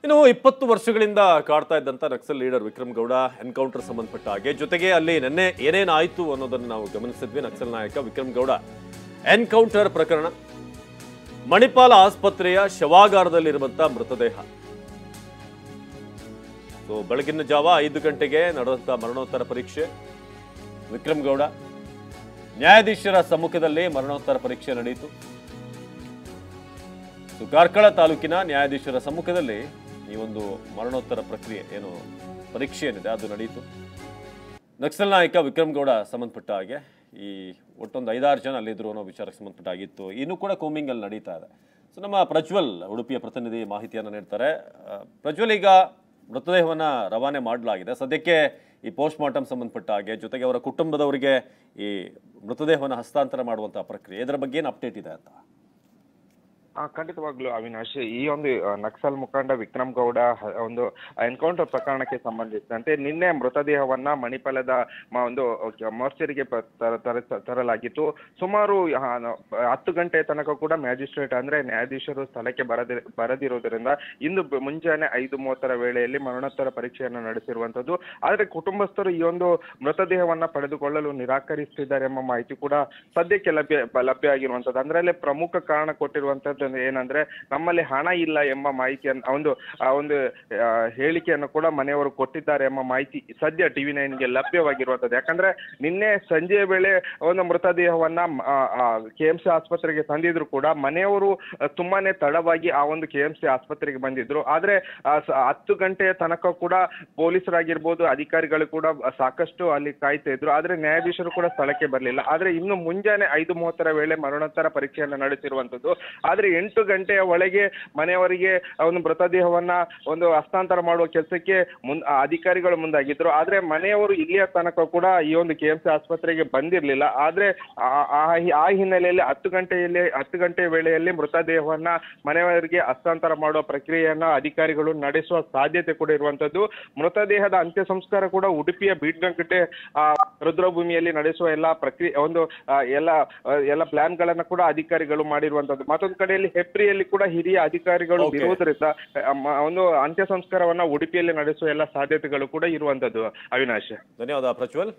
ಇನ್ನು 20 ವರ್ಷಗಳಿಂದ ಕಾಡ್ತಾ ಇದ್ದಂತ ನಕ್ಸಲ್ ಲೀಡರ್ ವಿಕ್ರಮ್ ಗೌಡ ಎನ್ಕೌಂಟರ್ ಸಂಬಂಧಪಟ್ಟ ಹಾಗೆ ಜೊತೆಗೆ ಅಲ್ಲಿ ನಿನ್ನೆ ಏನೇನಾಯಿತು ಅನ್ನೋದನ್ನು ನಾವು ಗಮನಿಸಿದ್ವಿ. ನಕ್ಸಲ್ ನಾಯಕ ವಿಕ್ರಮ್ ಗೌಡ ಎನ್ಕೌಂಟರ್ ಪ್ರಕರಣ, ಮಣಿಪಾಲ ಆಸ್ಪತ್ರೆಯ ಶವಾಗಾರದಲ್ಲಿರುವಂತಹ ಮೃತದೇಹ. ಬೆಳಗಿನ ಜಾವ 5 ಗಂಟೆಗೆ ನಡೆದಂತಹ ಮರಣೋತ್ತರ ಪರೀಕ್ಷೆ. ವಿಕ್ರಮ್ ಗೌಡ ನ್ಯಾಯಾಧೀಶರ ಸಮ್ಮುಖದಲ್ಲಿ ಮರಣೋತ್ತರ ಪರೀಕ್ಷೆ ನಡೆಯಿತು. ಕಾರ್ಕಳ ತಾಲೂಕಿನ ನ್ಯಾಯಾಧೀಶರ ಸಮ್ಮುಖದಲ್ಲಿ ಈ ಒಂದು ಮರಣೋತ್ತರ ಪ್ರಕ್ರಿಯೆ ಏನು ಪರೀಕ್ಷೆ ಏನಿದೆ ಅದು ನಡೆಯಿತು. ನಕ್ಸಲ್ ನಾಯಕ ವಿಕ್ರಮ್ ಗೌಡ ಸಂಬಂಧಪಟ್ಟ ಹಾಗೆ ಈ ಒಟ್ಟೊಂದು 5-6 ಜನ ಅಲ್ಲಿದ್ರು ಅನ್ನೋ ವಿಚಾರಕ್ಕೆ ಸಂಬಂಧಪಟ್ಟಾಗಿತ್ತು. ಇನ್ನೂ ಕೂಡ ಕೋಮಿಂಗ್ ಅಲ್ಲಿ ನಡೀತಾ ಇದೆ. ಸೊ ನಮ್ಮ ಪ್ರಜ್ವಲ್ ಉಡುಪಿಯ ಪ್ರತಿನಿಧಿ ಮಾಹಿತಿಯನ್ನು ನೀಡ್ತಾರೆ. ಪ್ರಜ್ವಲ್, ಈಗ ಮೃತದೇಹವನ್ನು ರವಾನೆ ಮಾಡಲಾಗಿದೆ. ಸದ್ಯಕ್ಕೆ ಈ ಪೋಸ್ಟ್ ಮಾರ್ಟಮ್ ಸಂಬಂಧಪಟ್ಟ ಹಾಗೆ ಜೊತೆಗೆ ಅವರ ಕುಟುಂಬದವರಿಗೆ ಈ ಮೃತದೇಹವನ್ನು ಹಸ್ತಾಂತರ ಮಾಡುವಂತಹ ಪ್ರಕ್ರಿಯೆ, ಇದರ ಬಗ್ಗೆ ಏನು ಅಪ್ಡೇಟ್ ಇದೆ ಅಂತ? ಖಂಡಿತವಾಗ್ಲೂ ಅವಿನಾಶ್, ಈ ಒಂದು ನಕ್ಸಲ್ ಮುಖಂಡ ವಿಕ್ರಮ್ ಗೌಡ ಒಂದು ಎನ್ಕೌಂಟರ್ ಪ್ರಕರಣಕ್ಕೆ ಸಂಬಂಧಿಸಿದಂತೆ ನಿನ್ನೆ ಮೃತದೇಹವನ್ನ ಮಣಿಪಾಲದ ಒಂದು ಮೋರ್ಚರಿಗೆ ತರಲಾಗಿತ್ತು. ಸುಮಾರು 10 ಗಂಟೆ ತನಕ ಕೂಡ ಮ್ಯಾಜಿಸ್ಟ್ರೇಟ್ ಅಂದ್ರೆ ನ್ಯಾಯಾಧೀಶರು ಸ್ಥಳಕ್ಕೆ ಬರದಿರುವುದರಿಂದ ಇಂದು ಮುಂಜಾನೆ 5:30 ವೇಳೆಯಲ್ಲಿ ಮರಣೋತ್ತರ ಪರೀಕ್ಷೆಯನ್ನು ನಡೆಸಿರುವಂತದ್ದು. ಆದ್ರೆ ಕುಟುಂಬಸ್ಥರು ಈ ಒಂದು ಮೃತದೇಹವನ್ನ ಪಡೆದುಕೊಳ್ಳಲು ನಿರಾಕರಿಸುತ್ತಿದ್ದಾರೆ ಎಂಬ ಮಾಹಿತಿ ಕೂಡ ಸದ್ಯಕ್ಕೆ ಲಭ್ಯ ಆಗಿರುವಂತದ್ದು. ಅಂದ್ರೆ ಪ್ರಮುಖ ಕಾರಣ ಕೊಟ್ಟಿರುವಂತದ್ದು ಏನಂದ್ರೆ ನಮ್ಮಲ್ಲಿ ಹಣ ಇಲ್ಲ ಎಂಬ ಮಾಹಿತಿಯನ್ನು ಒಂದು ಹೇಳಿಕೆಯನ್ನು ಕೂಡ ಮನೆಯವರು ಕೊಟ್ಟಿದ್ದಾರೆ ಎಂಬ ಮಾಹಿತಿ ಸದ್ಯ TV9ಗೆ ಲಭ್ಯವಾಗಿರುವಂತದ್ದು. ಯಾಕಂದ್ರೆ ನಿನ್ನೆ ಸಂಜೆ ವೇಳೆ ಒಂದು ಮೃತದೇಹವನ್ನ KMC ಆಸ್ಪತ್ರೆಗೆ ತಂದಿದ್ರು ಕೂಡ ಮನೆಯವರು ತುಂಬಾನೇ ತಡವಾಗಿ ಆ ಒಂದು KMC ಆಸ್ಪತ್ರೆಗೆ ಬಂದಿದ್ರು. ಆದ್ರೆ 10 ಗಂಟೆಯ ತನಕ ಕೂಡ ಪೊಲೀಸರಾಗಿರ್ಬೋದು, ಅಧಿಕಾರಿಗಳು ಕೂಡ ಸಾಕಷ್ಟು ಅಲ್ಲಿ ಕಾಯ್ತಾ ಇದ್ರು. ಆದ್ರೆ ನ್ಯಾಯಾಧೀಶರು ಕೂಡ ಸ್ಥಳಕ್ಕೆ ಬರಲಿಲ್ಲ. ಆದ್ರೆ ಇನ್ನು ಮುಂಜಾನೆ 5:30 ವೇಳೆ ಮರಣೋತ್ತರ ಪರೀಕ್ಷೆಯನ್ನು ನಡೆಸಿರುವಂತದ್ದು. ಆದ್ರೆ 8 ಗಂಟೆಯ ಒಳಗೆ ಮನೆಯವರಿಗೆ ಒಂದು ಮೃತದೇಹವನ್ನ ಒಂದು ಹಸ್ತಾಂತರ ಮಾಡುವ ಕೆಲಸಕ್ಕೆ ಅಧಿಕಾರಿಗಳು ಮುಂದಾಗಿದ್ರು. ಆದ್ರೆ ಮನೆಯವರು ಇಲ್ಲಿಯ ತನಕ ಕೂಡ ಈ ಒಂದು KMC ಆಸ್ಪತ್ರೆಗೆ ಬಂದಿರಲಿಲ್ಲ. ಆದ್ರೆ ಆ ಹಿನ್ನೆಲೆಯಲ್ಲಿ 10 ಗಂಟೆ ವೇಳೆಯಲ್ಲಿ ಮೃತದೇಹವನ್ನ ಮನೆಯವರಿಗೆ ಹಸ್ತಾಂತರ ಮಾಡುವ ಪ್ರಕ್ರಿಯೆಯನ್ನ ಅಧಿಕಾರಿಗಳು ನಡೆಸುವ ಸಾಧ್ಯತೆ ಕೂಡ ಇರುವಂತದ್ದು. ಮೃತದೇಹದ ಅಂತ್ಯ ಸಂಸ್ಕಾರ ಕೂಡ ಉಡುಪಿಯ ಬೀಡ್ಗಂಕಟೆ ರುದ್ರಭೂಮಿಯಲ್ಲಿ ನಡೆಸುವ ಎಲ್ಲಾ ಪ್ರಕ್ರಿಯೆ ಎಲ್ಲ ಪ್ಲಾನ್ ಗಳನ್ನ ಕೂಡ ಅಧಿಕಾರಿಗಳು ಮಾಡಿರುವಂತದ್ದು. ಮತ್ತೊಂದು ಕಡೆಯಲ್ಲಿ ಹೆಬ್ರಿಯಲ್ಲಿ ಕೂಡ ಹಿರಿಯ ಅಧಿಕಾರಿಗಳು ಇರುವುದರಿಂದ ಒಂದು ಅಂತ್ಯ ಸಂಸ್ಕಾರವನ್ನ ಉಡುಪಿಯಲ್ಲಿ ನಡೆಸುವ ಎಲ್ಲ ಸಾಧ್ಯತೆಗಳು ಕೂಡ ಇರುವಂತದ್ದು. ಅವಿನಾಶ್, ಧನ್ಯವಾದ ಪ್ರಜ್ವಲ್.